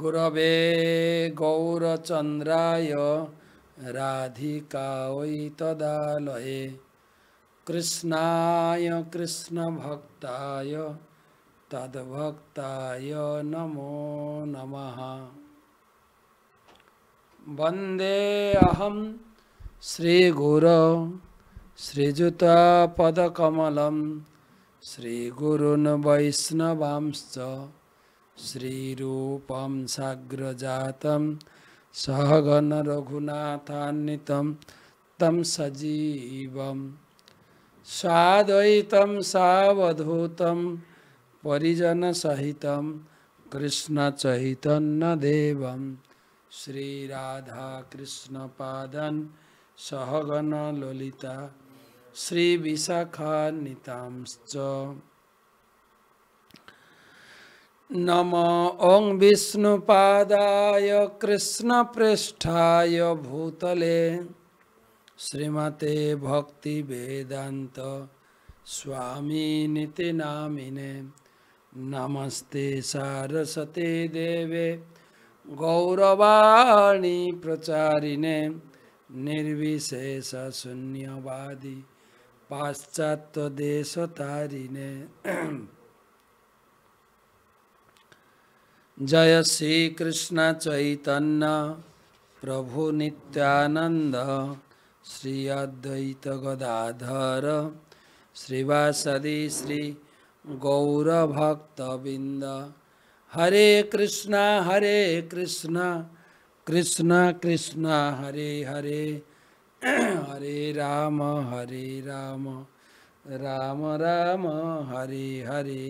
गुरवे गौरचन्द्राय राधिकायै तदालये कृष्णाय कृष्णभक्ताय तद्भक्ताय नमो नमः। वन्दे अहं श्रीगुरो श्रीयुतपदकमलं श्रीगुरून् वैष्णवांश्च श्रीरूपं साग्रजातं सहगण रघुनाथान्वितं तं सजीवं साद्वैतं सावधूतं परिजनसहितं कृष्णचैतन्यदेवं श्रीराधाकृष्णपादान् सहगण ललिता श्रीविशाखान्वितांश्च। नमो ॐ विष्णुपादाय कृष्णप्रेष्ठाय भूतले श्रीमते भक्तिवेदान्त स्वामिनिति नामिने। नमस्ते सारस्वते देवे गौरवाणी प्रचारिणे निर्विशेष शून्यवादी पाश्चात्य देशतारिणे। जय श्री कृष्ण चैतन्य प्रभु नित्यानंद श्री अद्वैत गदाधर श्रीवासदि श्री गौर भक्तबिंद। हरे कृष्णा कृष्ण कृष्ण हरे हरे हरे राम राम राम हरे हरे।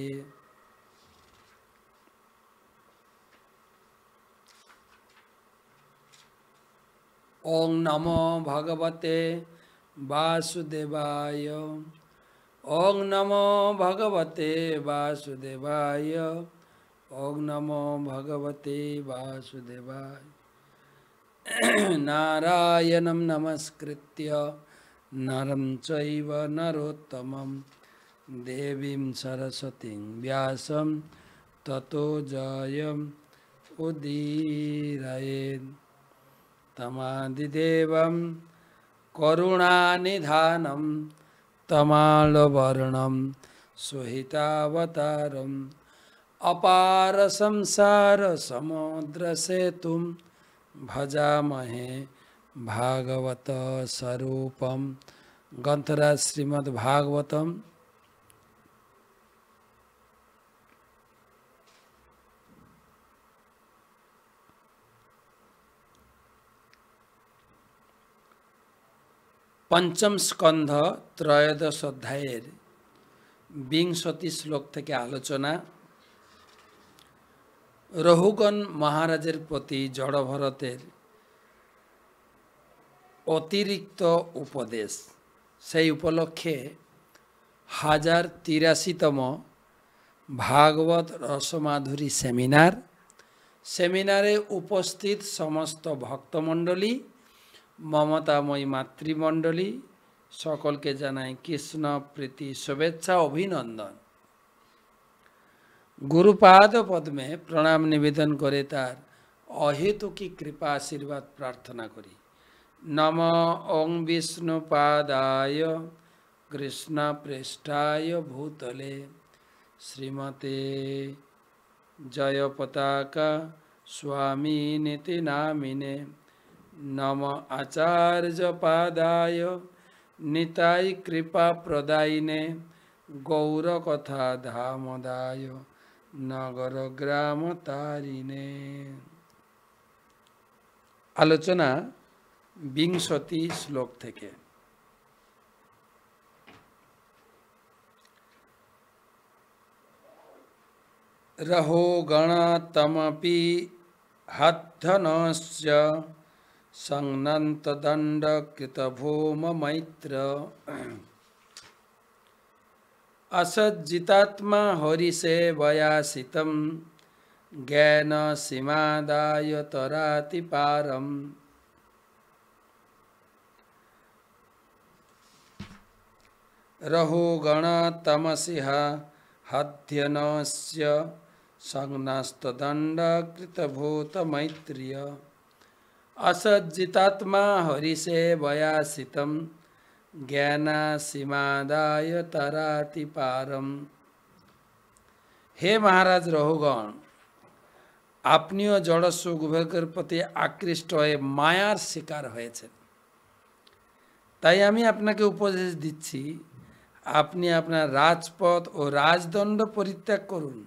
ओं नमो भगवते वासुदेवाय। ओं नमो भगवते वासुदेवाय। ओं नमो भगवते वासुदेवाय। नारायणं नमस्कृत्य नरं चैव नरोत्तमं देवीं सरस्वतीं व्यासं ततो जयम् उदीरयेत्। तमादिदेवं करुणानिधानं तमालवर्णं सुहितावतारम् अपार संसार समुद्र सेतुं भजामहे भागवत स्वरूपं। ग्रंथराज श्रीमद् भागवतम पंचम स्कंध त्रयोदश अध्यायेर 20 श्लोक থেকে आलोचना। रघुगण महाराजेर प्रति जड़ भरतेर अतिरिक्त उपदेश सेई उपलक्षे 1083तम भागवत रसमाधुरी सेमिनारे उपस्थित समस्त भक्तमंडली ममतामयी मातृमंडली सकल के जानाई कृष्ण प्रीति शुभेच्छा अभिनंदन। गुरुपाद पद्मे प्रणाम निवेदन करे तार अहेतुकी कृपा आशीर्वाद प्रार्थना करी। नमो ओं विष्णुपादाय कृष्ण प्रेष्ठाय भूतले श्रीमते जय पताका स्वामिनिति नामिने। नम आचार्य पादाय निताय कृपा प्रदायिने गौर कथा धामदाय नगर ग्राम तारिणे। आलोचना 20 श्लोक थेके। रहो गणतमपि हद्धनस्य संनंत दंड कृत भूम मैत्र। असज्जितात्मा हरिसे वयासितं ज्ञान सीमादाय तराति पारम। रहो गण तमसिहा हध्यनस्य संनास्तदण्डकृतभूतमैत्र्य असज्जितात्मा हरिसेवयासितं জ্ঞানাসীমাদায় তরাতি পারম। হে মহারাজ রহুগণ, আপনিও জড় সুখ ভোগের প্রতি আকৃষ্ট হয়ে মায়ার শিকার হয়েছেন। তাই আমি আপনাকে উপদেশ দিচ্ছি, আপনি আপনার রাজপথ ও রাজদণ্ড পরিত্যাগ করুন,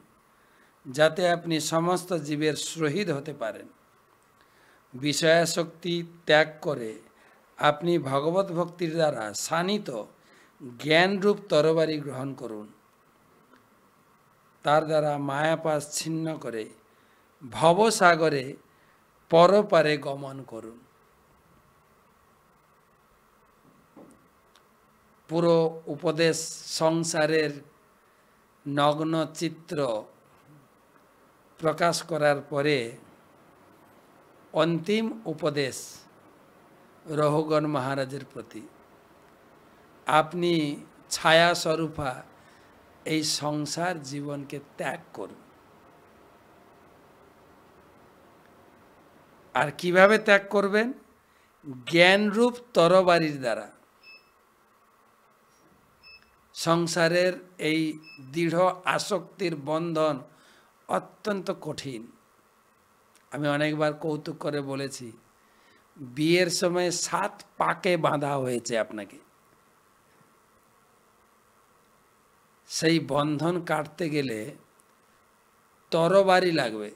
যাতে আপনি সমস্ত জীবের শহীদ হতে পারেন। বিষয়াসক্তি ত্যাগ করে আপনি ভগবত ভক্তির দ্বারা শানিত জ্ঞানরূপ তরবারি গ্রহণ করুন। তার দ্বারা মায়াপাশ ছিন্ন করে ভবসাগরে পরপারে গমন করুন। পুরো উপদেশ সংসারের নগ্ন চিত্র প্রকাশ করার পরে অন্তিম উপদেশ রহুগণ মহারাজের প্রতি, আপনি ছায়া স্বরূপা এই সংসার জীবনকে ত্যাগ করুন। আর কিভাবে ত্যাগ করবেন? জ্ঞানরূপ তরবারির দ্বারা। সংসারের এই দৃঢ় আসক্তির বন্ধন অত্যন্ত কঠিন। আমি অনেকবার কৌতুক করে বলেছি, বিয়ের সময় 7 পাকে বাঁধা হয়েছে আপনাকে। সেই বন্ধন কাটতে গেলে তরবারি লাগবে,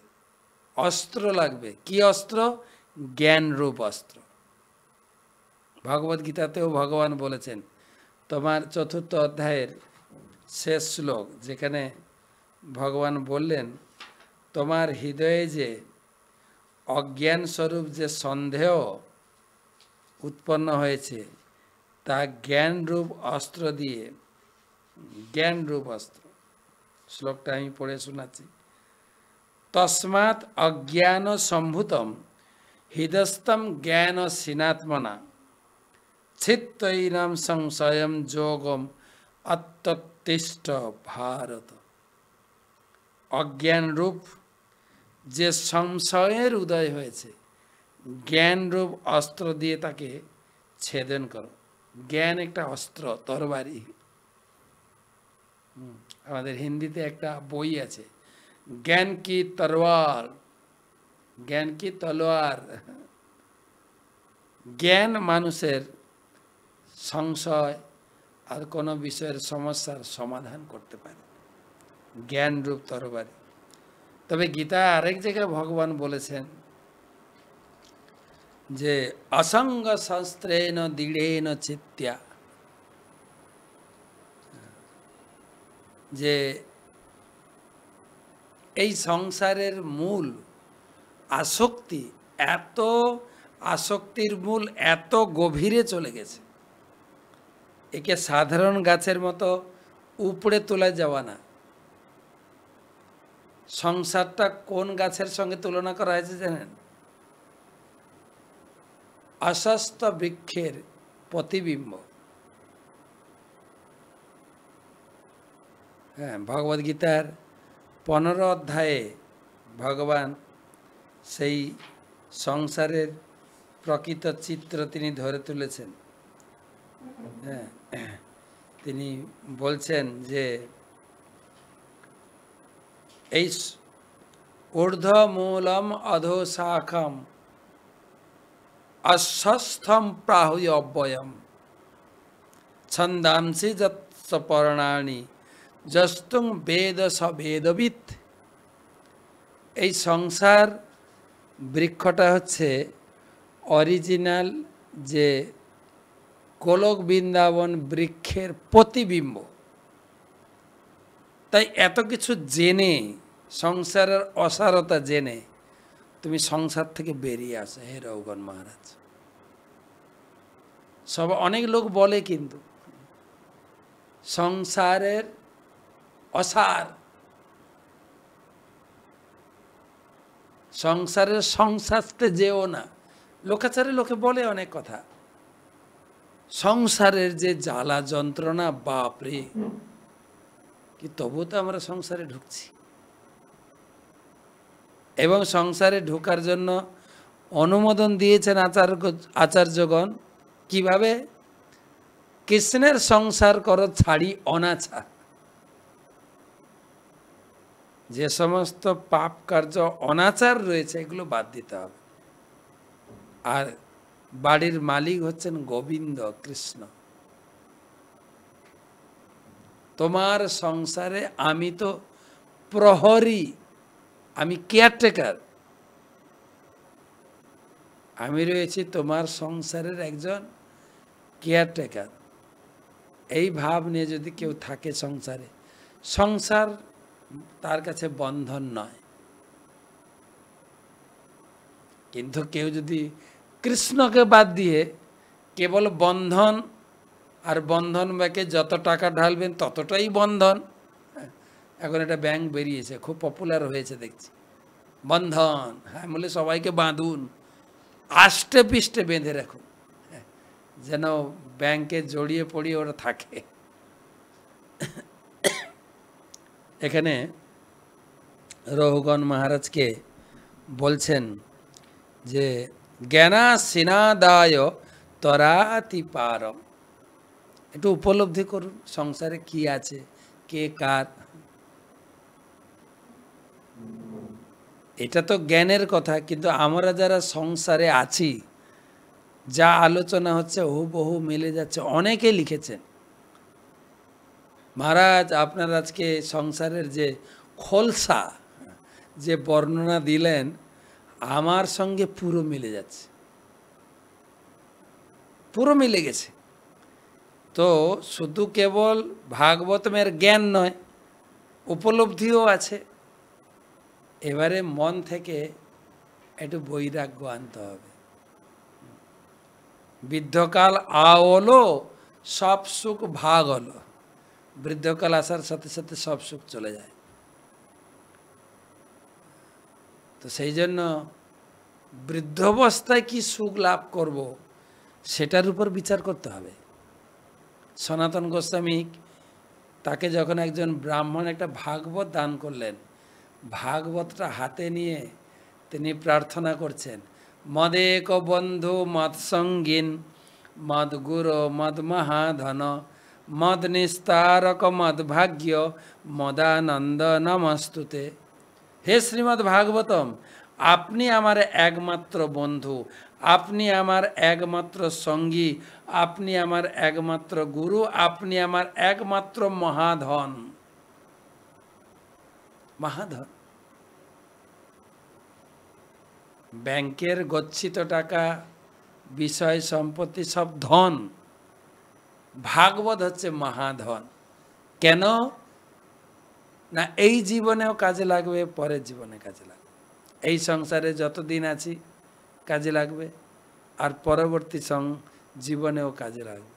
অস্ত্র লাগবে। কি অস্ত্র? জ্ঞানরূপ অস্ত্র। ভগবদ্গীতাতেও ভগবান বলেছেন, তোমার 4th অধ্যায়ের শেষ শ্লোক, যেখানে ভগবান বললেন, তোমার হৃদয়ে যে অজ্ঞান স্বরূপ যে সন্দেহ উৎপন্ন হয়েছে, তা জ্ঞানরূপ অস্ত্র দিয়ে, জ্ঞানরূপ অস্ত্র, শ্লোকটা আমি পড়ে শোনাচ্ছি। তস্মাৎ অজ্ঞান সম্ভূতম হৃদস্তম জ্ঞান সিনাত্মনা চিত্তৈনম সংশয়ম যোগম অত্যতিষ্ঠ ভারত। অজ্ঞানরূপ যে সংশয়ের উদয় হয়েছে, জ্ঞানরূপ অস্ত্র দিয়ে তাকে ছেদন করো। জ্ঞান একটা অস্ত্র, তরবারি। আমাদের হিন্দিতে একটা বই আছে, জ্ঞান কি তরোয়ার, জ্ঞান কি তলোয়ার। জ্ঞান মানুষের সংশয় আর কোনো বিষয়ের সমস্যার সমাধান করতে পারে, জ্ঞানরূপ তরবারি। তবে গীতা আরেক জায়গায় ভগবান বলেছেন যে অসঙ্গ শস্ত্রেণ দৃঢ়েন চিত্ত্যা, যে এই সংসারের মূল আসক্তি, এত আসক্তির মূল এত গভীরে চলে গেছে, একে সাধারণ গাছের মতো উপড়ে তোলা যাওয়া না। সংসারটা কোন গাছের সঙ্গে তুলনা করা হয়েছে জানেন? অসস্ত বৃক্ষের প্রতিবিম্ব। হ্যাঁ, ভগবদ্গীতার 15 অধ্যায়ে ভগবান সেই সংসারের প্রকৃত চিত্র তিনি ধরে তুলেছেন। হ্যাঁ, তিনি বলছেন যে এই ঊর্ধ্বমূলম অধোশাখম অশ্বস্থম প্রাহুয় অব্যয়ম ছন্দাংসি যৎস পর্ণানি যস্তুং বেদ স বেদবিৎ। এই সংসার বৃক্ষটা হচ্ছে অরিজিনাল যে গোলক বৃন্দাবন বৃক্ষের প্রতিবিম্ব। তাই এত কিছু জেনে, সংসারের অসারতা জেনে তুমি সংসার থেকে বেরিয়ে আসো হে রহুগণ মহারাজ। সব অনেক লোক বলে, কিন্তু সংসারের অসার, সংসারের সংসারতে যেও না। লোকাচারে লোকে বলে অনেক কথা। সংসারের যে জ্বালা যন্ত্রণা, বাপরে! কি তবু তো আমরা সংসারে ঢুকছি। এবং সংসারে ঢোকার জন্য অনুমোদন দিয়েছেন আচার্যগণ। কিভাবে? কৃষ্ণের সংসার করো ছাড়ি অনাচার। যে সমস্ত পাপ কার্য অনাচার রয়েছে এগুলো বাদ দিতে হবে। আর বাড়ির মালিক হচ্ছেন গোবিন্দ কৃষ্ণ। তোমার সংসারে আমি তো প্রহরী, আমি কেয়ারটেকার, আমি রয়েছি তোমার সংসারের একজন কেয়ারটেকার। এই ভাব নিয়ে যদি কেউ থাকে সংসারে, সংসার তার কাছে বন্ধন নয়। কিন্তু কেউ যদি কৃষ্ণকে বাদ দিয়ে কেবল বন্ধন, আর বন্ধন ব্যাংকে যত টাকা ঢালবেন ততটাই বন্ধন। এখন একটা ব্যাংক বেরিয়েছে, খুব পপুলার হয়েছে দেখছি, বন্ধন। হ্যাঁ, বলে সবাইকে বাঁধুন, আষ্টে পিষ্টে বেঁধে রাখুন, যেন ব্যাংকে জড়িয়ে পড়িয়ে ওরা থাকে। এখানে রঘুগণ মহারাজকে বলছেন যে জ্ঞানা সিনাদায় তরাতি পারম। একটু উপলব্ধি করুন সংসারে কি আছে, কে কার। এটা তো জ্ঞানের কথা, কিন্তু আমরা যারা সংসারে আছি, যা আলোচনা হচ্ছে হুবহু মিলে যাচ্ছে। অনেকে লিখেছেন, মহারাজ আপনার আজকে সংসারের যে খোলসা, যে বর্ণনা দিলেন, আমার সঙ্গে পুরো মিলে যাচ্ছে, পুরো মিলে গেছে। তো শুধু কেবল ভাগবতমের জ্ঞান নয়, উপলব্ধিও আছে। এবারে মন থেকে একটু বৈরাগ্য আনতে হবে। বৃদ্ধকাল আওলো, সব সুখ ভাগ হলো। বৃদ্ধকাল আসার সাথে সাথে সব সুখ চলে যায়। তো সেই জন্য বৃদ্ধাবস্থায় কি সুখ লাভ করব, সেটার উপর বিচার করতে হবে। সনাতন গোস্বামী তাকে যখন একজন ব্রাহ্মণ একটা ভাগবত দান করলেন, ভাগবতটা হাতে নিয়ে তিনি প্রার্থনা করছেন, মদেক বন্ধু মদ সঙ্গীন মদ গুরু মদ মহাধন মদ নিস্তারক মদ ভাগ্য মদানন্দ নমস্তুতে। হে শ্রীমদ্ ভাগবতম, আপনি আমার একমাত্র বন্ধু, আপনি আমার একমাত্র সঙ্গী, আপনি আমার একমাত্র গুরু, আপনি আমার একমাত্র মহাধন। মহাধন, ব্যাংকের গচ্ছিত টাকা, বিষয় সম্পত্তি সব ধন, ভাগবত হচ্ছে মহাধন। কেন না? এই জীবনেও কাজে লাগবে, পরের জীবনে কাজে লাগবে। এই সংসারে যতদিন আছি কাজে লাগবে, আর পরবর্তী জীবনেও কাজে লাগবে।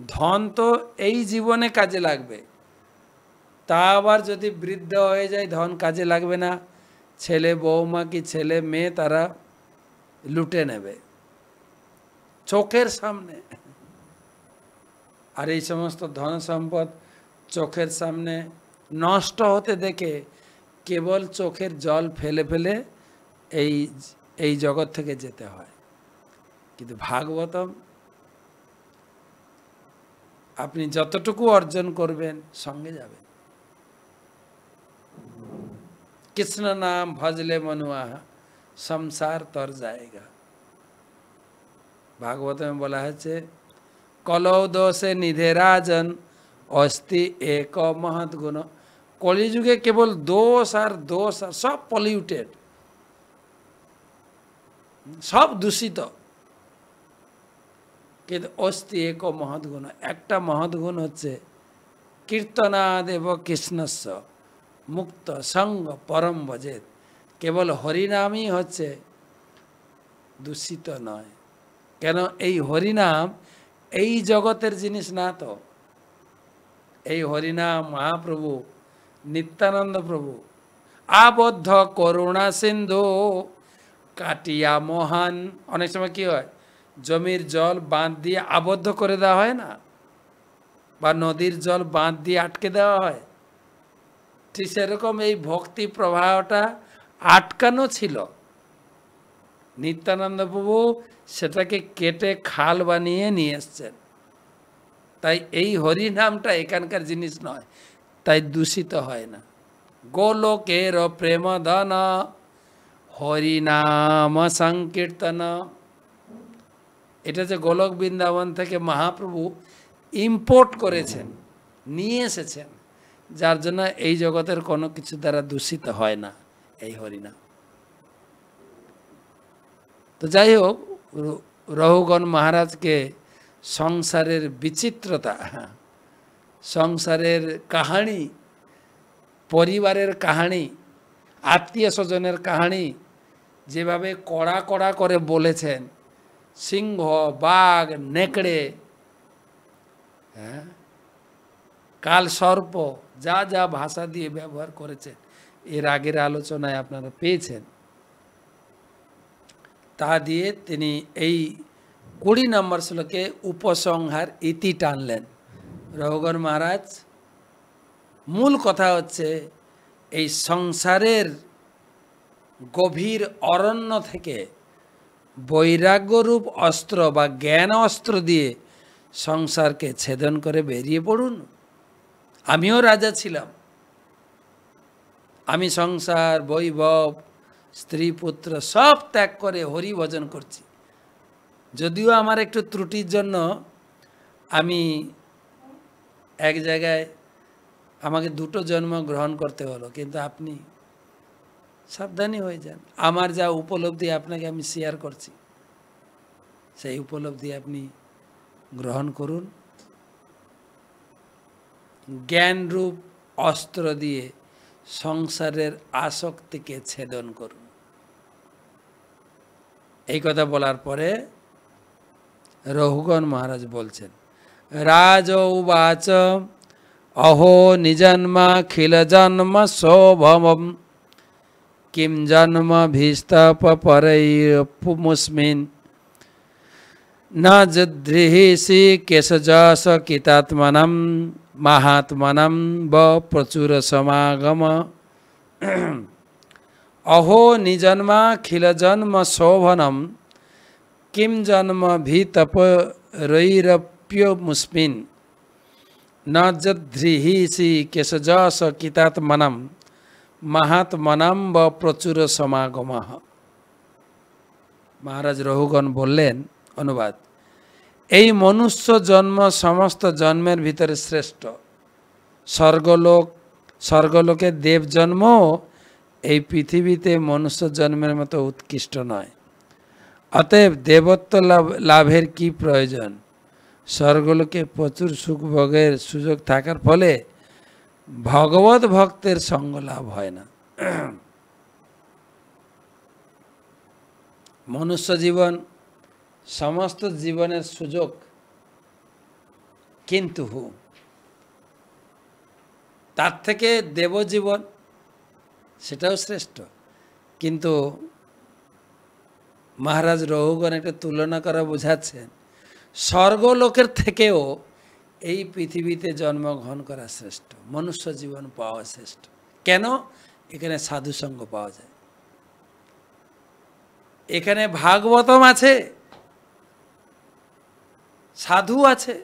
ধন তো এই জীবনে কাজে লাগবে, তা আবার যদি বৃদ্ধ হয়ে যায় ধন কাজে লাগবে না, ছেলে বৌমা কি ছেলে মেয়ে তারা লুটে নেবে চোখের সামনে। আর এই সমস্ত ধন সম্পদ চোখের সামনে নষ্ট হতে দেখে কেবল চোখের জল ফেলে ফেলে এই জগৎ থেকে যেতে হয়। কিন্তু ভাগবতম আপনি যতটুকু অর্জন করবেন সঙ্গে যাবেন। কৃষ্ণ নাম ভজলে মনুয়া সংসার তর জায়গা। ভাগবতমে বলা হয়েছে, কলৌ দোষে নিধে রাজন অস্তি এক মহৎ গুণ। কলিযুগে কেবল দোষ আর দোষ, আর সব পলিউটেড, সব দূষিত, কিন্তু অস্তি এক মহৎ গুণ, একটা মহৎ গুণ হচ্ছে কীর্তনাদেব কৃষ্ণস্য মুক্ত সঙ্গ পরম ভজেত। কেবল হরিনামই হচ্ছে দূষিত নয়। কেন? এই হরিনাম এই জগতের জিনিস না তো। এই হরিনাম মহাপ্রভু নিত্যানন্দ প্রভু আবদ্ধ করুণা সিন্ধু কাটিয়া মহান। অনেক সময় কি হয়, জমির জল বাঁধ দিয়ে আবদ্ধ করে দেওয়া হয় না, বা নদীর জল বাঁধ দিয়ে আটকে দেওয়া হয়, ঠিক সেরকম এই ভক্তি প্রবাহটা আটকানো ছিল, নিত্যানন্দ প্রভু সেটাকে কেটে খাল বানিয়ে নিয়ে এসছেন। তাই এই হরি নামটা এখানকার জিনিস নয়, তাই দূষিত হয় না। গোলোকের প্রেম ধন হরিনাম সংকীর্তন, এটা যে গোলক বৃন্দাবন থেকে মহাপ্রভু ইম্পোর্ট করেছেন, নিয়ে এসেছেন, যার জন্য এই জগতের কোনো কিছু দ্বারা দূষিত হয় না এই হরিনাম। তো যাই হোক, রঘুগণ মহারাজকে সংসারের বিচিত্রতা, সংসারের কাহানি, পরিবারের কাহানি, আত্মীয় স্বজনের কাহানি যেভাবে কড়া কড়া করে বলেছেন, সিংহ, বাঘ, নেকড়ে, কাল সর্প, যা যা ভাষা দিয়ে ব্যবহার করেছেন এর আগের আলোচনায় আপনারা পেয়েছেন, তা দিয়ে তিনি এই 20 নম্বর শ্লোকে উপসংহার ইতি টানলেন। রঘুগণ মহারাজ মূল কথা হচ্ছে এই সংসারের গভীর অরণ্য থেকে বৈরাগ্যরূপ অস্ত্র বা জ্ঞান অস্ত্র দিয়ে সংসারকে ছেদন করে বেরিয়ে পড়ুন। আমিও রাজা ছিলাম, আমি সংসার, বৈভব, স্ত্রী, পুত্র সব ত্যাগ করে হরি ভজন করছি। যদিও আমার একটু ত্রুটির জন্য আমি এক জায়গায় আমাকে 2টো জন্ম গ্রহণ করতে হলো, কিন্তু আপনি সাবধানী হয়ে যান। আমার যা উপলব্ধি আপনাকে আমি শেয়ার করছি, সেই উপলব্ধি আপনি গ্রহণ করুন। জ্ঞানরূপ অস্ত্র দিয়ে সংসারের আসক্তিকে ছেদন করুন। এই কথা বলার পরে রঘুগণ মহারাজ বলছেন, রাজ উবাচ অহো নিজন্মাখিল জন্ম শোভম কিম জন্ম ভীস্তপ পরৈপুমুস্মিন না যদ্রিহিষি কেশযশ কিতাত্মনম মাহাত্মনম ব প্রচুর সমাগম অহো নিজন্মাখিল জন্ম শোভনম কিম জন্ম ভীতপরৈরপ্যমুস্মিন না যদ্রিহিষি কেশযশ কিতাত্মনম মাহাত্মনম ব প্রচুর সমাগম। মহারাজ রঘুগণ বললেন, অনুবাদ, এই মনুষ্য জন্ম সমস্ত জন্মের ভিতরে শ্রেষ্ঠ। স্বর্গলোকে দেব জন্ম এই পৃথিবীতে মনুষ্য জন্মের মতো উৎকৃষ্ট নয়। অতএব দেবত্ব লাভের কি প্রয়োজন? স্বর্গলোকে প্রচুর সুখ ভোগের সুযোগ থাকার ফলে ভগবত ভক্তের সঙ্গ লাভ হয় না। মনুষ্য জীবন সমস্ত জীবনের সুযোগ, কিন্তু তার থেকে দেবজীবন সেটাও শ্রেষ্ঠ। কিন্তু মহারাজ রঘুগণ একটা তুলনা করা বোঝাচ্ছেন, স্বর্গলোকের থেকেও এই পৃথিবীতে জন্মগ্রহণ করা শ্রেষ্ঠ, মনুষ্য জীবন পাওয়া শ্রেষ্ঠ। কেন? এখানে সাধুসঙ্গ পাওয়া যায়, এখানে ভাগবতম আছে, সাধু আছে।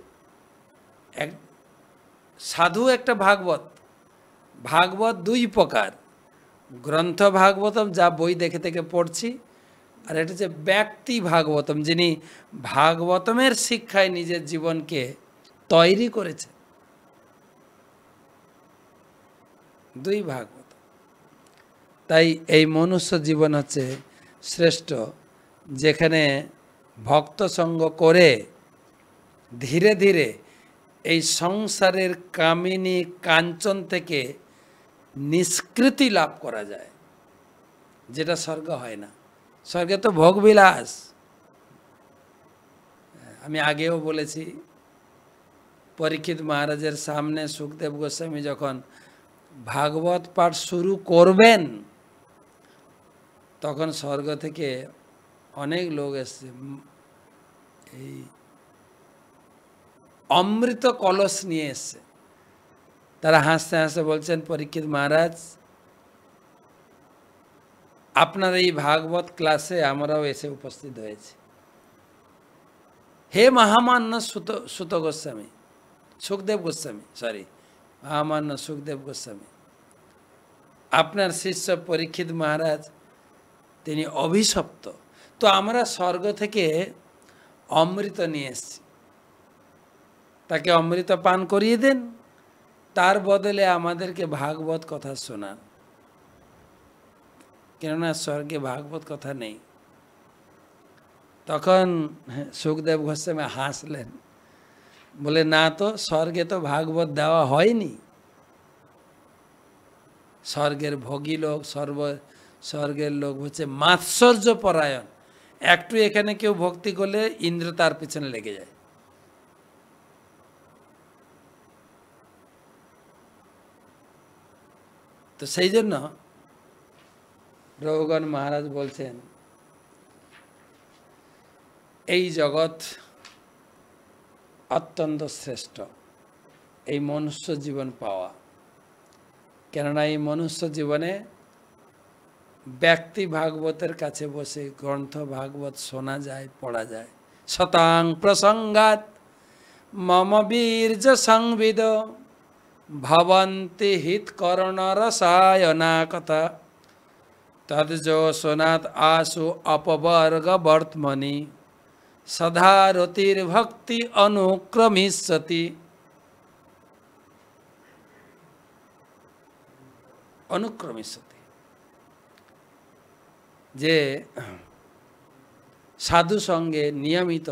সাধু একটা ভাগবত, ভাগবত 2 প্রকার, গ্রন্থ ভাগবতম যা বই দেখে দেখে পড়ছি, আর এটা হচ্ছে ব্যক্তি ভাগবতম, যিনি ভাগবতমের শিক্ষায় নিজের জীবনকে তৈরি করেছে। 2 ভাগবত। তাই এই মনুষ্য জীবন হচ্ছে শ্রেষ্ঠ, যেখানে ভক্ত সঙ্গ করে ধীরে ধীরে এই সংসারের কামিনী কাঞ্চন থেকে নিষ্কৃতি লাভ করা যায়, যেটা স্বর্গ হয় না। স্বর্গে তো ভোগবিলাস। আমি আগেও বলেছি, পরীক্ষিত মহারাজের সামনে সুখদেব গোস্বামী যখন ভাগবত পাঠ শুরু করবেন, তখন স্বর্গ থেকে অনেক লোক এসছে, এই অমৃত কলস নিয়ে এসছে। তারা হাসতে হাসতে বলছেন, পরীক্ষিত মহারাজ আপনার এই ভাগবত ক্লাসে আমরাও এসে উপস্থিত হয়েছি। হে মহামান্য সুত গোস্বামী, সুখদেব গোস্বামী, সরি, মহামান্য সুখদেব গোস্বামী, আপনার শিষ্য পরীক্ষিত মহারাজ তিনি অভিশপ্ত, তো আমরা স্বর্গ থেকে অমৃত নিয়ে এসেছি, তাকে অমৃত পান করিয়ে দেন, তার বদলে আমাদেরকে ভাগবত কথা শোনান, কেননা স্বর্গে ভাগবত কথা নেই। তখন সুখদেব গোস্বামী হাসলেন, বলে না তো, স্বর্গে তো ভাগবত দেওয়া হয়নি। স্বর্গের ভোগী লোক, স্বর্গের লোক হচ্ছে মাৎসর্য পরায়ণ, একটু এখানে কেউ ভক্তি করলে ইন্দ্র তার পিছনে লেগে যায়। তো সেই জন্য রঘুগণ মহারাজ বলছেন এই জগৎ অত্যন্ত শ্রেষ্ঠ, এই মনুষ্য জীবন পাওয়া, কেননা এই মনুষ্য জীবনে ব্যক্তি ভাগবতের কাছে বসে গ্রন্থ ভাগবত শোনা যায়, পড়া যায়। শতাং প্রসঙ্গাত মম বীর্য সংবিদ ভবন্তি হিতকরণ রসায়না কথা তদ্জো সোনাত আশু অপবর্গ বর্তমনি সদা রতির ভক্তি অনুক্রমিষ্যতি। অনুক্রমিষ্যতি, যে সাধু সঙ্গে নিয়মিত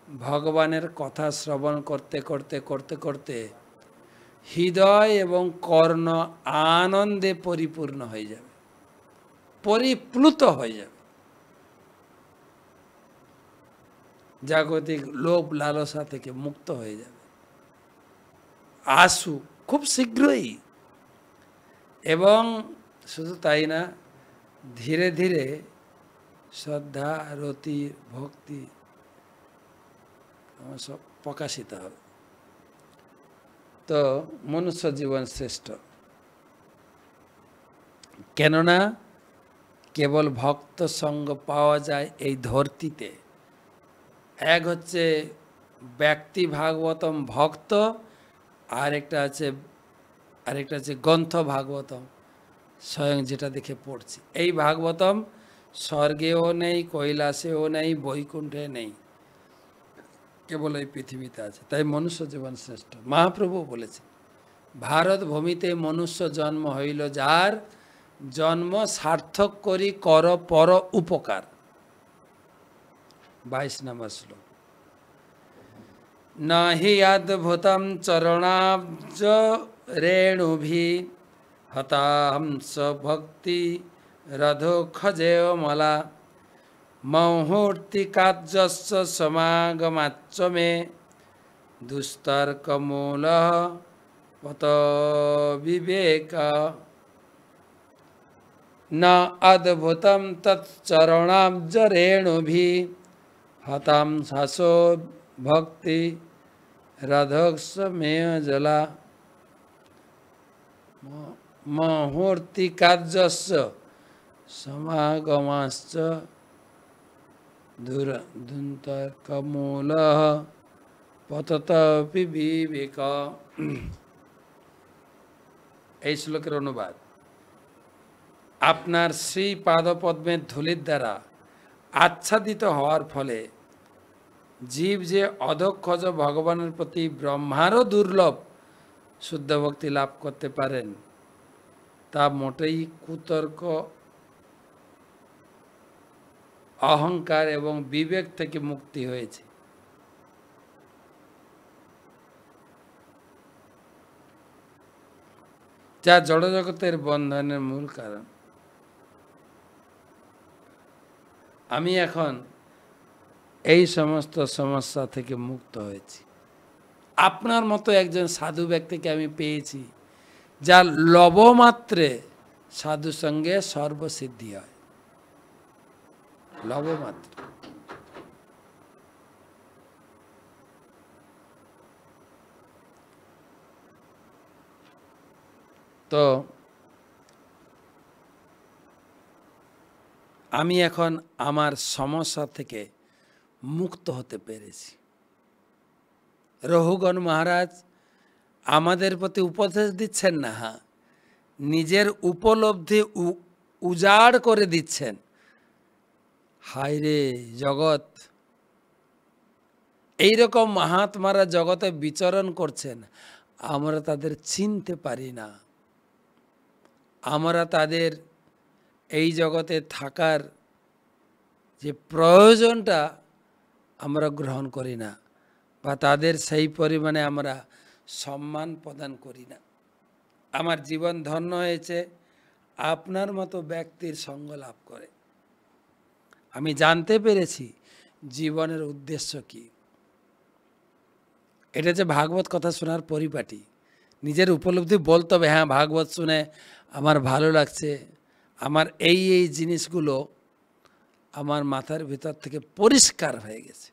ভগবানের কথা শ্রবণ করতে করতে করতে করতে হৃদয় এবং কর্ণ আনন্দে পরিপূর্ণ হয়ে যাবে, পরিপ্লুত হয়ে যাবে, জাগতিক লোভ লালসা থেকে মুক্ত হয়ে যাবে। আশু, খুব শীঘ্রই। এবং শুধু তাই না, ধীরে ধীরে শ্রদ্ধা, রতি, ভক্তি সব প্রকাশিত হবে। তো মনুষ্য জীবন শ্রেষ্ঠ, কেননা কেবল ভক্ত সঙ্গ পাওয়া যায় এই ধরতিতে। এক হচ্ছে ব্যক্তি ভাগবতম ভক্ত, আরেকটা আছে গ্রন্থ ভাগবতম, স্বয়ং যেটা দেখে পড়ছি। এই ভাগবতম স্বর্গেও নেই, কৈলাসেও নেই, বৈকুণ্ঠে নেই, কেবল এই পৃথিবীতে আছে। তাই মনুষ্য জীবন শ্রেষ্ঠ। মহাপ্রভু বলেছে, ভারত ভূমিতে মনুষ্য জন্ম হইল যার, জন্ম সার্থক করি কর পর উপকার। 22 নম্বর শ্লোক। নাহি অদ্ভুতম চরণাব্জ রেণুভি হতাংস ভক্তি রধোক্ষজেয় মলা মহূর্তি কার্যস্য সমাগমাচ্চ মে দুস্তর্কমূল পত বিবেক ন অদ্ভুতম তৎচরণাব্জ রেণুভি হতাম শাসো ভক্তি রধোক্ষ মেয় জলা মুহূর্তি কার্যস্য সমাগমাশ্চ দুন্তর্কমূল পততপি বিবেক। এই শ্লোকের অনুবাদ, আপনার শ্রী পাদপদ্মের ধূলির দ্বারা আচ্ছাদিত হওয়ার ফলে জীব যে অধক্ষজ ভগবানের প্রতি ব্রহ্মারও দুর্লভ শুদ্ধ ভক্তি লাভ করতে পারেন, তা মোটেই কুতর্ক, অহংকার এবং বিবেক থেকে মুক্তি হয়েছে। যা জড়জগতের বন্ধনের মূল কারণ। আমি এখন এই সমস্ত সমস্যা থেকে মুক্ত হয়েছি। আপনার মতো একজন সাধু ব্যক্তিকে আমি পেয়েছি, যার লবমাত্রে সাধু সঙ্গে সর্বসিদ্ধি হয়। লবমাত্র। তো আমি এখন আমার সমস্যা থেকে মুক্ত হতে পেরেছি। রহুগণ মহারাজ আমাদের প্রতি উপদেশ দিচ্ছেন না, হ্যাঁ, নিজের উপলব্ধি উজাড় করে দিচ্ছেন। হায় রে জগৎ, এইরকম মহাত্মারা জগতে বিচরণ করছেন, আমরা তাদের চিনতে পারি না। আমরা তাদের এই জগতে থাকার যে প্রয়োজনটা আমরা গ্রহণ করি না, বা তাদের সেই পরিমাণে আমরা সম্মান প্রদান করি না। আমার জীবন ধন্য হয়েছে আপনার মতো ব্যক্তির সঙ্গ লাভ করে। আমি জানতে পেরেছি জীবনের উদ্দেশ্য কি। এটা যে ভাগবত কথা শোনার পরিপাটি, নিজের উপলব্ধি বলতে হবে, হ্যাঁ ভাগবত শুনে আমার ভালো লাগছে, আমার এই এই জিনিসগুলো আমার মাথার ভিতর থেকে পরিষ্কার হয়ে গেছে।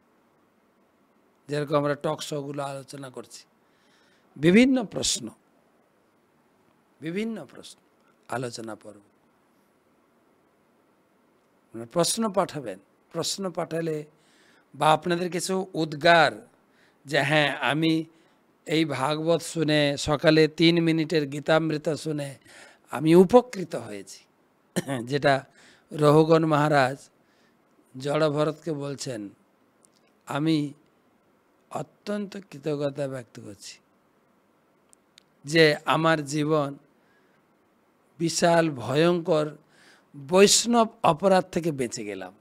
যেরকম আমরা টক শোগুলো আলোচনা করছি, বিভিন্ন প্রশ্ন আলোচনা পর্ব, প্রশ্ন পাঠাবেন। প্রশ্ন পাঠালে বা আপনাদের কিছু উদ্গার যে হ্যাঁ আমি এই ভাগবত শুনে সকালে 3 মিনিটের গীতামৃত শুনে আমি উপকৃত হয়েছি, যেটা রহুগণ মহারাজ জড়ভরতকে বলছেন, আমি অত্যন্ত কৃতজ্ঞতা ব্যক্ত করছি যে আমার জীবন বিশাল ভয়ঙ্কর বৈষ্ণব অপরাধ থেকে বেঁচে গেলাম।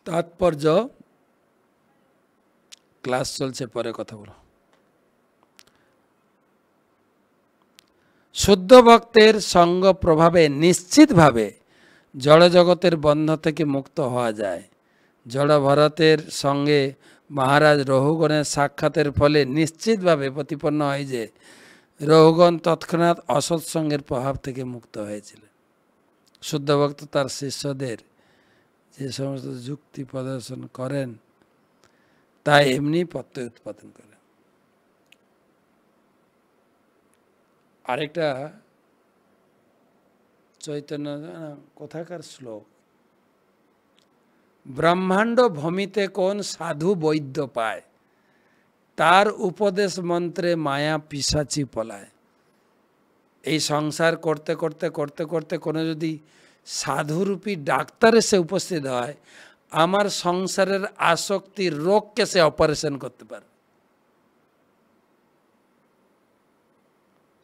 তাৎপর্য ক্লাস চলছে, পরে কথা বলো। শুদ্ধ ভক্তের সঙ্গ প্রভাবে নিশ্চিতভাবে জড়জগতের বন্ধ থেকে মুক্ত হওয়া যায়। জড়ভরতের সঙ্গে মহারাজ রহুগণের সাক্ষাতের ফলে নিশ্চিতভাবে প্রতিপন্ন হয় যে রহুগণ তৎক্ষণাৎ অসৎসঙ্গের প্রভাব থেকে মুক্ত হয়েছিলেন। শুদ্ধ ভক্ত তার শিষ্যদের যে সমস্ত যুক্তি প্রদর্শন করেন তা এমনি প্রত্যয় উৎপাদন করেন। আরেকটা চৈতন্য কোথাকার শ্লোক, ব্রহ্মাণ্ড ভূমিতে কোন সাধু বৈদ্য পায়, তার উপদেশ মন্ত্রে মায়া পিশাচি পলায়। এই সংসার করতে করতে করতে করতে কোনো যদি সাধুরূপী ডাক্তার এসে উপস্থিত হয়, আমার সংসারের আসক্তির রোগকে সে অপারেশন করতে পারে,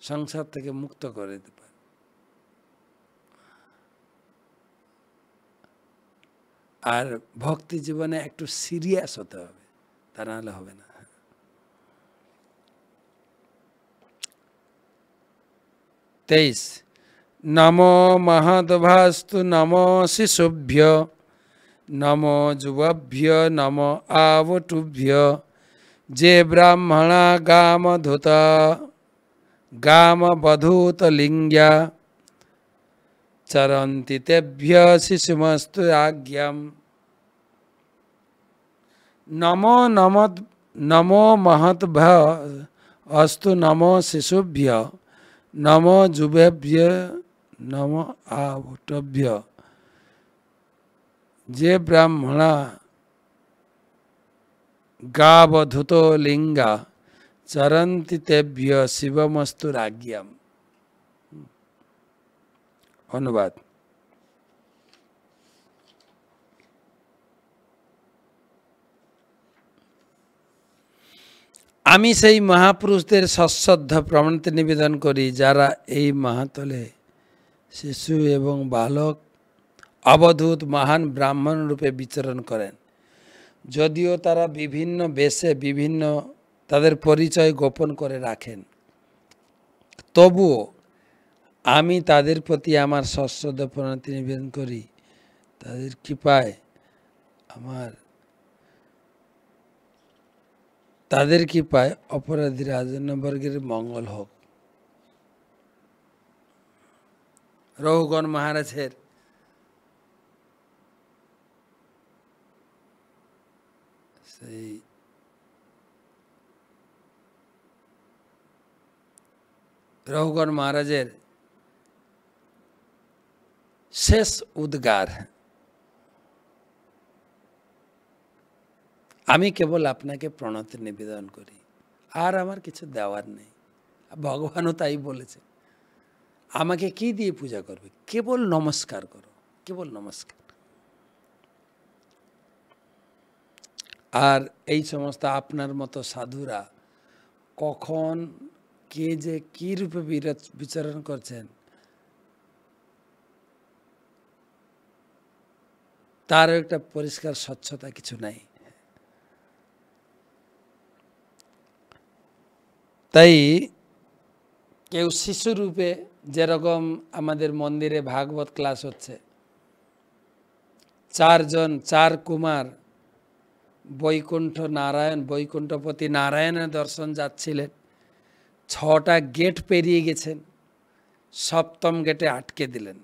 সংসার থেকে মুক্ত করে দিতে পারে। আর ভক্তি জীবনে একটু সিরিয়াস হতে হবে, তা নাহলে হবে না। 23 নমো মহদ্ভাস্তু নমো শিশুভ্য নমো যুবভ্য নমো আবটুভ্য যে ব্রাহ্মণা গামবধূত লিঙ্গ্যা চরন্তি তেভ্য শিশুমস্তু আজ্ঞাম। নমো মহদ্ভ্য অস্তু নমো শিশুভ্য নমো যুবেভ্য নমো আবটভ্য যে ব্রাহ্মণা গাবধূত লিঙ্গা চরন্তি তেভ্য শিবমস্তু রাজ্ঞাম। অনুবাদ, আমি সেই মহাপুরুষদের সশ্রদ্ধ প্রণতি নিবেদন করি যারা এই মহাতলে শিশু এবং বালক অবধূত মহান ব্রাহ্মণ রূপে বিচরণ করেন। যদিও তারা বিভিন্ন বেশে বিভিন্ন তাদের পরিচয় গোপন করে রাখেন, তবুও আমি তাদের প্রতি আমার সশ্রদ্ধ প্রণতি নিবেদন করি। তাদের কৃপায় অপরাধী রাজন্যবর্গের মঙ্গল হোক। রহুগণ মহারাজের সেই রঘুগণ মহারাজের শেষ উদ্গার, আমি কেবল আপনাকে প্রণতি নিবেদন করি, আর আমার কিছু দেওয়ার নেই। ভগবানও তাই বলেছে, আমাকে কি দিয়ে পূজা করবে, কেবল নমস্কার করো, কেবল নমস্কার। আর এই সমস্ত আপনার মতো সাধুরা কখন কে যে কি রূপে বিচরণ করছেন তারও একটা পরিষ্কার স্বচ্ছতা কিছু নাই। তাই কেউ শিশু রূপে, যেরকম আমাদের মন্দিরে ভাগবত ক্লাস হচ্ছে, 4 কুমার বৈকুণ্ঠ নারায়ণ, বৈকুণ্ঠপতি নারায়ণের দর্শন যাচ্ছিলেন, 6টা গেট পেরিয়ে গেছেন, 7ম গেটে আটকে দিলেন।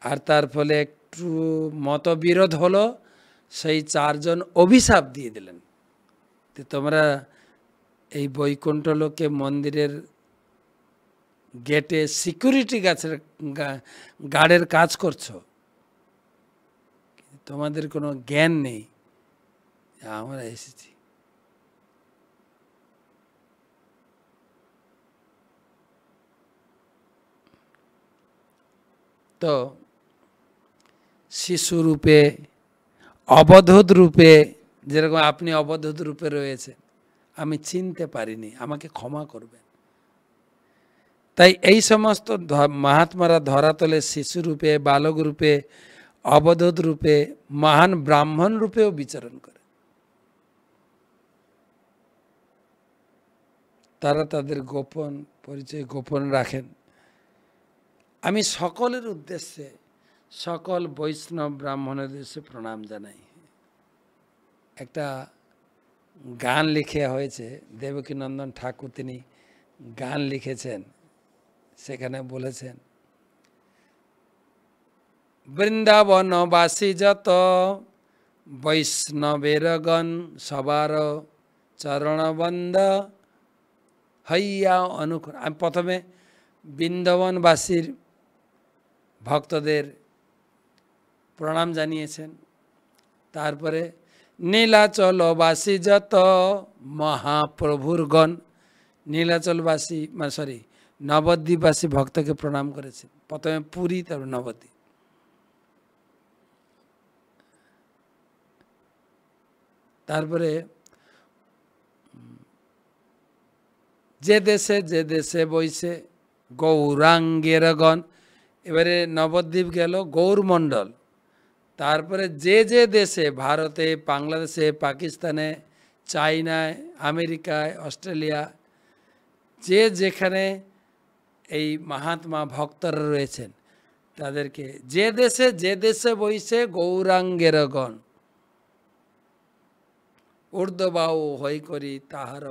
আর তার ফলে একটু মতবিরোধ হলো, সেই 4জন অভিশাপ দিয়ে দিলেন, তোমরা এই বৈকুণ্ঠ লোকে মন্দিরের গেটে সিকিউরিটি গার্ডের কাজ করছো, তোমাদের কোনো জ্ঞান নেই, আমরা এসেছি। তো শিশু রূপে, অবধূত রূপে, যেরকম আপনি অবধূত রূপে রয়েছেন, আমি চিনতে পারিনি, আমাকে ক্ষমা করবেন। তাই এই সমস্ত মহাত্মারা ধরাতলে শিশু রূপে, বালক রূপে, অবধূত রূপে, মহান ব্রাহ্মণ রূপেও বিচরণ করে। তারা তাদের গোপন পরিচয় গোপন রাখেন। আমি সকলের উদ্দেশ্যে, সকল বৈষ্ণব ব্রাহ্মণের উদ্দেশ্যে প্রণাম জানাই। একটা গান লিখে হয়েছে, দেবকীনন্দন ঠাকুর তিনি গান লিখেছেন, সেখানে বলেছেন, বৃন্দাবনবাসী যত বৈষ্ণবেরগণ সবার চরণবন্দ হইয়া অনুকূল। আমি প্রথমে বৃন্দাবনবাসীর ভক্তদের প্রণাম জানিয়েছেন, তারপরে নীলাচলবাসী যত মহাপ্রভুরগণ, নীলাচলবাসী নবদ্বীপবাসী ভক্তকে প্রণাম করেছেন, প্রথমে পুরী তারপর নবদ্বীপ। তারপরে যে দেশে বইছে গৌরাঙ্গের গণ, এবারে নবদ্বীপ গেল গৌরমণ্ডল। তারপরে যে দেশে, ভারতে, বাংলাদেশে, পাকিস্তানে, চায়নায়, আমেরিকায়, অস্ট্রেলিয়া, যেখানে এই মহাত্মা ভক্তরা রয়েছেন, তাদেরকে যে দেশে বইছে গৌরাঙ্গের গণ, ঊর্ধ্ববাহু হই করি তাহার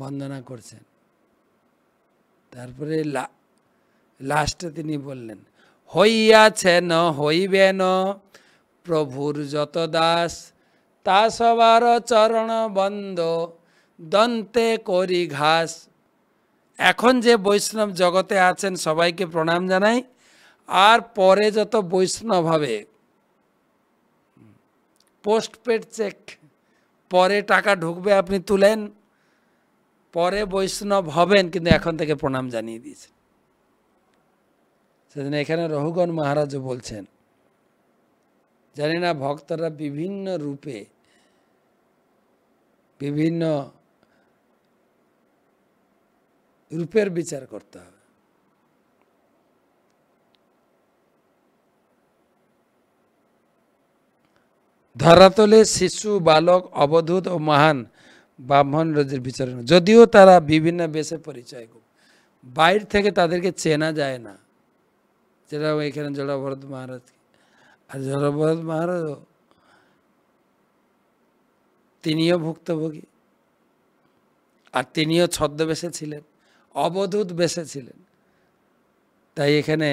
বন্দনা করছেন। তারপরে লাস্টে তিনি বললেন, হইয়াছেন হইবেন প্রভুর যত দাস, তা সবার চরণ বন্দ দন্তে করি ঘাস। এখন যে বৈষ্ণব জগতে আছেন সবাইকে প্রণাম জানাই, আর পরে যত বৈষ্ণব হবে, পোস্টপেড চেক, পরে টাকা ঢুকবে আপনি তুলেন, পরে বৈষ্ণব হবেন, কিন্তু এখন থেকে প্রণাম জানিয়ে দিয়েছেন। সেজন্য এখানে রঘুগণ মহারাজও বলছেন, জানি না ভক্তরা বিভিন্ন রূপে, বিভিন্ন রূপের বিচার করতে হবে। ধরাতলে শিশু, বালক, অবধূত ও মহান ব্রাহ্মণ রাজের বিচারণ, যদিও তারা বিভিন্ন বেশে পরিচয়, বাইরে থেকে তাদেরকে চেনা যায় না, যেটা এখানে জড়ভরত মহারাজ। আর জড়ভরত মহারাজ তিনিও ভুক্তভোগী, আর তিনিও ছদ্মবেশে ছিলেন, অবধূত বেশে ছিলেন। তাই এখানে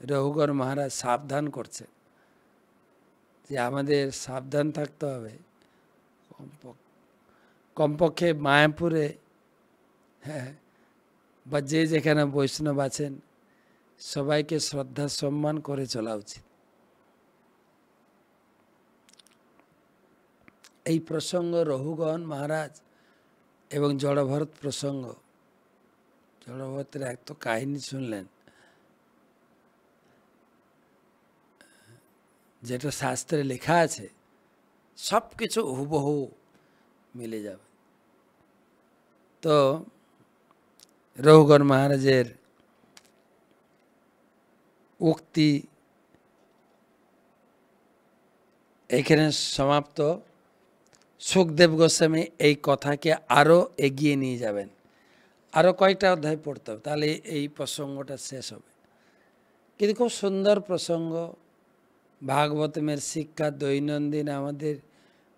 রঘুগণ মহারাজ সাবধান করছেন যে আমাদের সাবধান থাকতে হবে। কমপক্ষে মায়াপুরে বা যে যেখানে বৈষ্ণব আছেন সবাইকে শ্রদ্ধা সম্মান করে চলা উচিত। এই প্রসঙ্গ রঘুগণ মহারাজ এবং জড়ভরত প্রসঙ্গ, জড়ভরতের এক তো কাহিনী শুনলেন যেটা শাস্ত্রে লেখা আছে, সব কিছু হুবহু মিলে যাবে। তো রঘুগণ মহারাজের উক্তি এখানে সমাপ্ত। সুখদেব গোস্বামী এই কথাকে আরও এগিয়ে নিয়ে যাবেন, আরও কয়েকটা অধ্যায় পড়তে হবে, তাহলে এই প্রসঙ্গটা শেষ হবে। কিন্তু খুব সুন্দর প্রসঙ্গ, ভাগবতমের শিক্ষা দৈনন্দিন আমাদের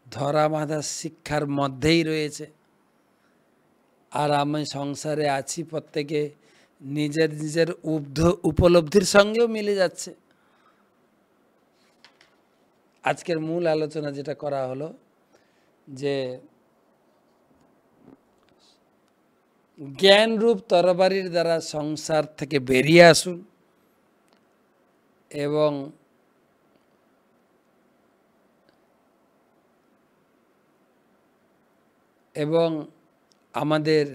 ধরা বাঁধা শিক্ষার মধ্যেই রয়েছে। আর আমি সংসারে আছি, প্রত্যেকে নিজের নিজের উপলব্ধির সঙ্গেও মিলে যাচ্ছে। আজকের মূল আলোচনা যেটা করা হলো যে জ্ঞানরূপ তরবারির দ্বারা সংসার থেকে বেরিয়ে আসুন এবং আমাদের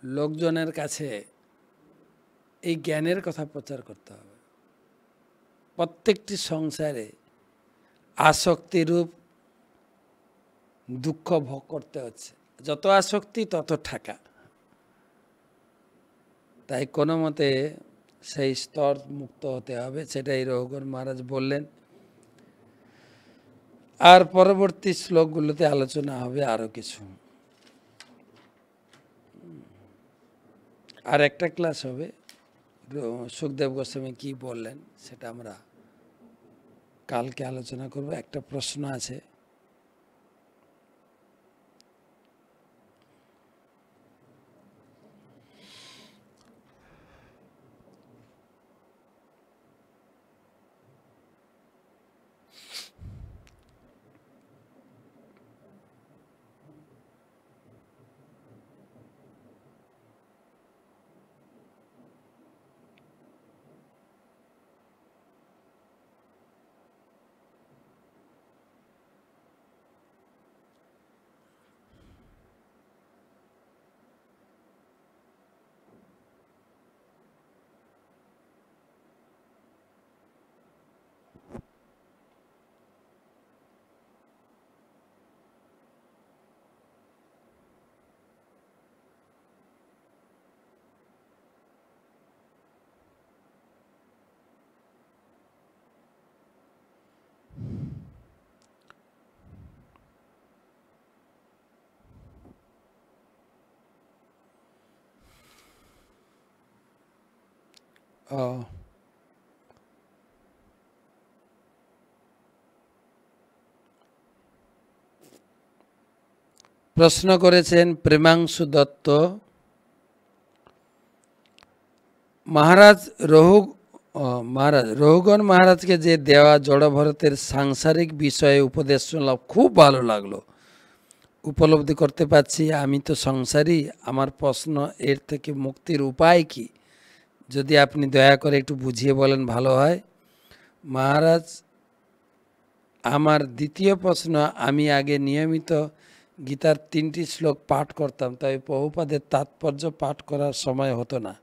লোকজনের কাছে এই জ্ঞানের কথা প্রচার করতে হবে। প্রত্যেকটি সংসারে আসক্তিরূপ দুঃখ ভোগ করতে হচ্ছে, যত আসক্তি তত ঠাকা। তাই কোনো মতে সেই স্তর মুক্ত হতে হবে, সেটাই রঘুগণ মহারাজ বললেন। আর পরবর্তী শ্লোকগুলোতে আলোচনা হবে আরো কিছু, আর একটা ক্লাস হবে সুখদেব গোস্বামী কি বললেন সেটা আমরা কালকে আলোচনা করব। একটা প্রশ্ন আছে, প্রশ্ন করেছেন প্রেমাংশু দত্ত। মহারাজ রঘুগণ মহারাজকে যে দেওয়া জড়ভরতের সাংসারিক বিষয়ে উপদেশ শুনলাম, খুব ভালো লাগলো, উপলব্ধি করতে পারছি আমি তো সংসারী। আমার প্রশ্ন, এর থেকে মুক্তির উপায় কি? যদি আপনি দয়া করে একটু বুঝিয়ে বলেন ভালো হয়। মহারাজ, আমার দ্বিতীয় প্রশ্ন, আমি আগে নিয়মিত গীতার 3টি শ্লোক পাঠ করতাম, তবে প্রভুপাদের তাৎপর্য পাঠ করার সময় হতো না।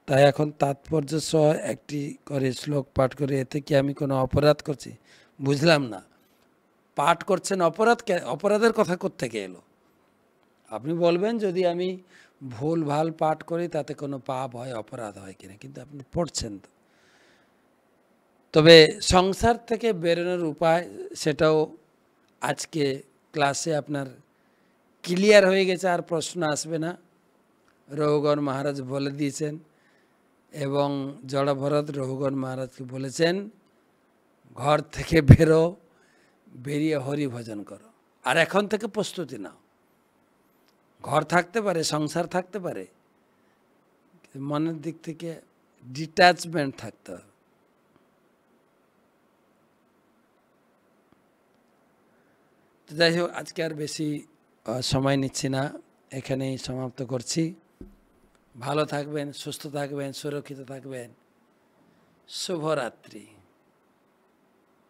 তাই এখন তাৎপর্য সহ একটি করে শ্লোক পাঠ করে, এতে কি আমি কোনো অপরাধ করছি? বুঝলাম না, পাঠ করছেন অপরাধের কথা কোত্থেকে এলো? আপনি বলবেন যদি আমি ভুল ভাল পাঠ করি তাতে কোনো পাপ হয়, অপরাধ হয় কিনা, কিন্তু আপনি পড়ছেন তো। তবে সংসার থেকে বেরোনোর উপায়, সেটাও আজকে ক্লাসে আপনার ক্লিয়ার হয়ে গেছে, আর প্রশ্ন আসবে না। রঘুগণ মহারাজ বলে দিয়েছেন এবং জড়ভরত রঘুগণ মহারাজকে বলেছেন, ঘর থেকে বেরিয়ে হরি ভজন করো। আর এখন থেকে প্রস্তুতি নাও। ঘর থাকতে পারে, সংসার থাকতে পারে, মনের দিক থেকে ডিট্যাচমেন্ট থাকতে হবে। যাই হোক, আজকে আর বেশি সময় নিচ্ছি না, এখানেই সমাপ্ত করছি। ভালো থাকবেন, সুস্থ থাকবেন, সুরক্ষিত থাকবেন। শুভরাত্রি।